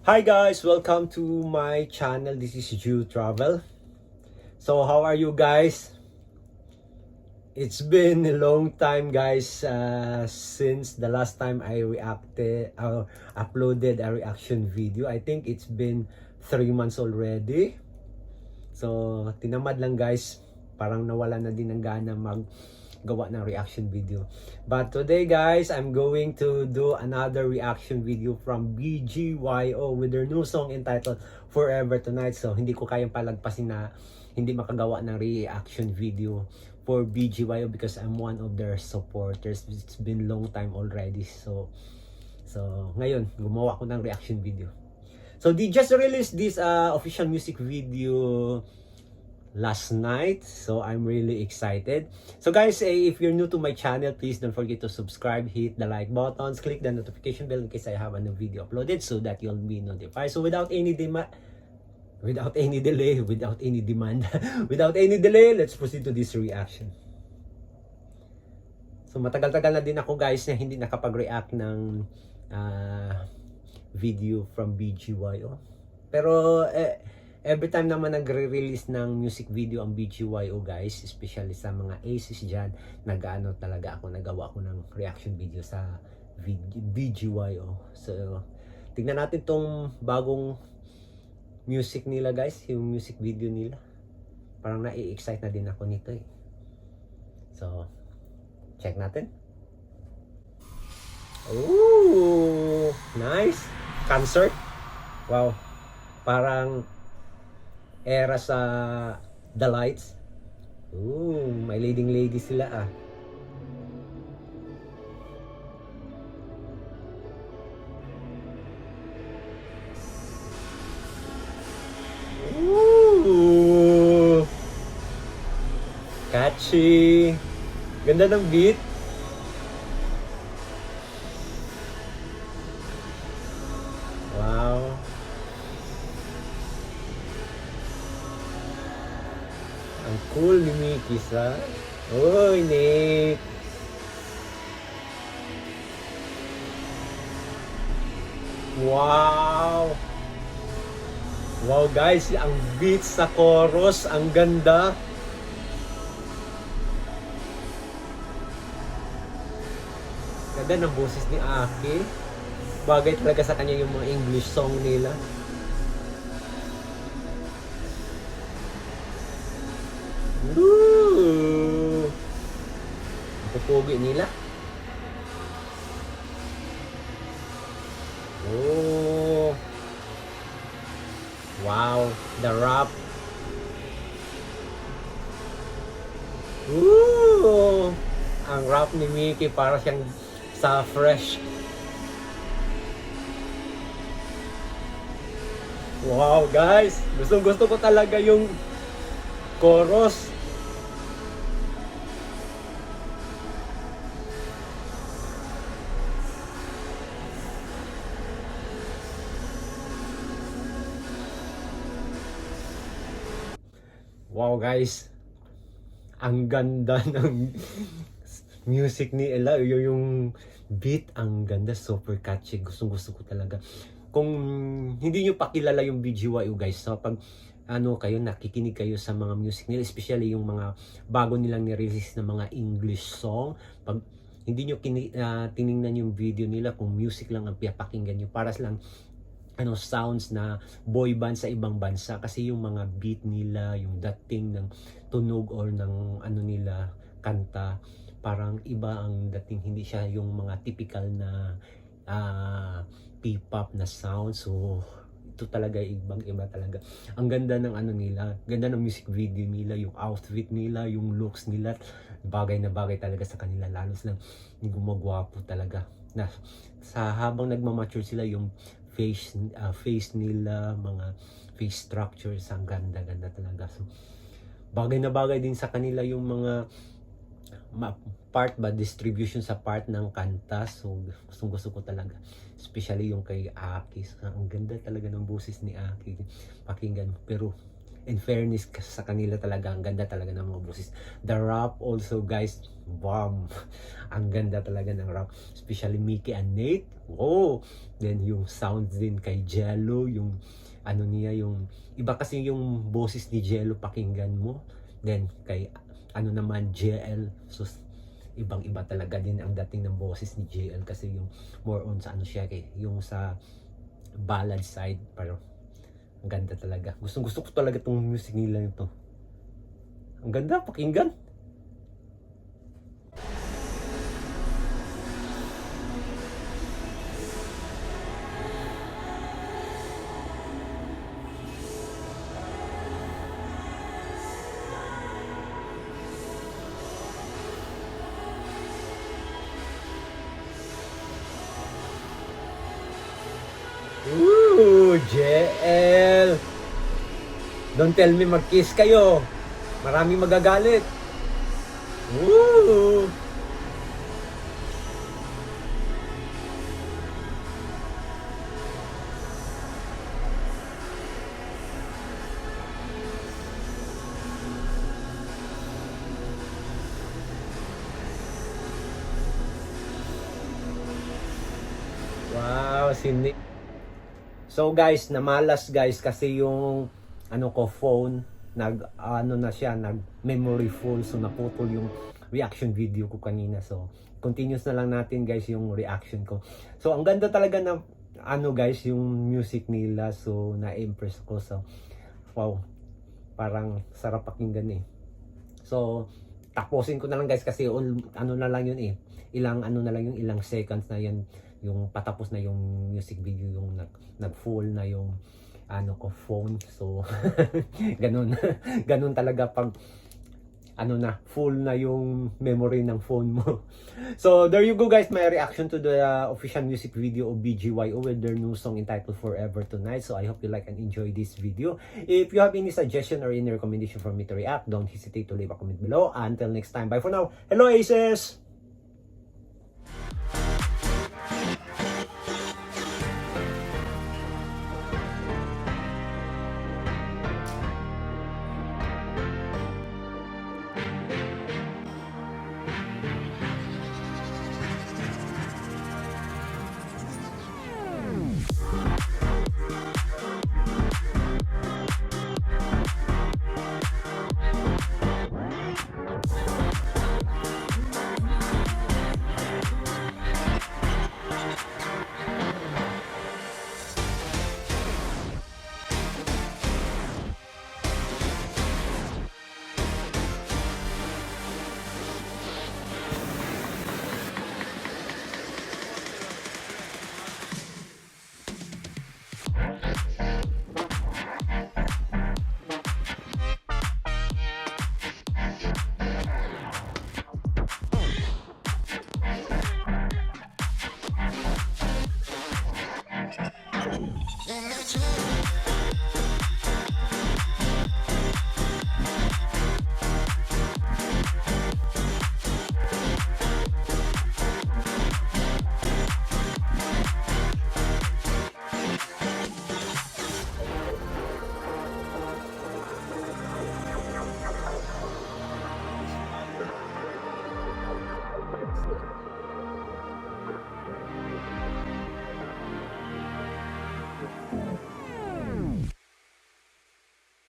Hi guys, welcome to my channel. This is Ju Travel. So how are you guys? It's been a long time guys since the last time I uploaded a reaction video. I think it's been 3 months already. So tinamad lang guys, parang nawala na din ng gana gawa ng reaction video. But today guys, I'm going to do another reaction video from BGYO with their new song entitled Forever Tonight. So hindi ko kayang palagpasin na hindi makagawa ng reaction video for BGYO because I'm one of their supporters. It's been long time already. So ngayon, gumawa ko ng reaction video. So they just released this official music video last night, so I'm really excited. So guys, if you're new to my channel, please don't forget to subscribe, hit the like buttons, click the notification bell in case I have a new video uploaded so that you'll be notified. So without any delay, without any demand, without any delay, let's proceed to this reaction. So matagal-tagal na din ako guys na hindi nakapag-react ng video from BGYO. Pero every time naman nagre-release ng music video ang BGYO guys, especially sa mga aces dyan, nagawa ko ng reaction video sa BGYO. So, tignan natin tong bagong music nila guys, yung music video nila. Parang na-excite na din ako nito eh. So, check natin. Ooh, nice! Concert. Wow. Parang era sa The Lights. Ooh, may leading lady sila ah. Ooh, catchy. Ganda ng beat. Wow. Ang cool ni Mickey sa. Uy, Nick. Wow. Wow guys, ang beat sa chorus, ang ganda. Ganda ng boses ni Aki. Bagay talaga sa kanya yung mga English song nila. Woo! Ang pupugi nila. Oh! Wow! The rap. Woo! Ang rap ni Mickey para siyang sa Fresh. Wow guys! Gusto ko talaga yung chorus. Wow guys, ang ganda ng music ni Ella, yung beat ang ganda, super catchy, gusto ko talaga. Kung hindi nyo pa kilala yung BGYO guys, so pag kayo nakikinig kayo sa mga music nila, especially yung mga bago nilang ni-release na mga English song, pag hindi nyo tiningnan yung video nila, kung music lang ang pinapakinggan nyo, para lang sounds na boy band sa ibang bansa, kasi yung mga beat nila, yung dating ng tunog or ng nila kanta, parang iba ang dating, hindi siya yung mga typical na P-pop na sound. So ito talaga ibang-iba talaga. Ang ganda ng nila, ganda ng music video nila, yung outfit nila, yung looks nila, bagay na bagay talaga sa kanila, lalo silang gumagwapo talaga. Na sa habang nagmamature sila, yung face nila, mga face structures, ang ganda talaga. So bagay na bagay din sa kanila yung mga distribution sa part ng kanta. So gusto ko talaga, especially yung kay Aki. So, ang ganda talaga ng boses ni Aki, pakinggan mo. Pero in fairness sa kanila talaga, ang ganda talaga ng mga boses. The rap also guys, wow, ang ganda talaga ng rap, especially Mickey and Nate. Wow, then yung sounds din kay Jello, yung ano niya, yung iba kasi yung boses ni Jello pakinggan mo, then kay ano naman JL, so ibang iba talaga din ang dating ng boses ni JL kasi yung more on sa ano siya, kay yung sa ballad side, pero ang ganda talaga. Gustong gusto ko talaga tong music nila nito. Ang ganda pakinggan. Ooh, JL. Don't tell me mag-kiss kayo. Maraming magagalit. Ooh. Wow, Cindy. So guys, namalas guys kasi yung ano ko phone ano na siya, nag memory full, so naputol yung reaction video ko kanina. So continuous na lang natin guys yung reaction ko. So ang ganda talaga ng ano guys yung music nila, so na-impress ko. So wow, parang sarap pakinggan eh. So tapusin ko na lang guys kasi ano na lang yun eh, ilang ano na lang yung ilang seconds na yan yung patapos na yung music video, yung nag full na yung ano ko phone. So ganun ganun talaga pag ano na full na yung memory ng phone mo. So there you go guys, my reaction to the official music video of BGYO with their new song entitled Forever Tonight. So I hope you like and enjoy this video. If you have any suggestion or any recommendation for me to react, don't hesitate to leave a comment below. Until next time, bye for now. Hello Aces.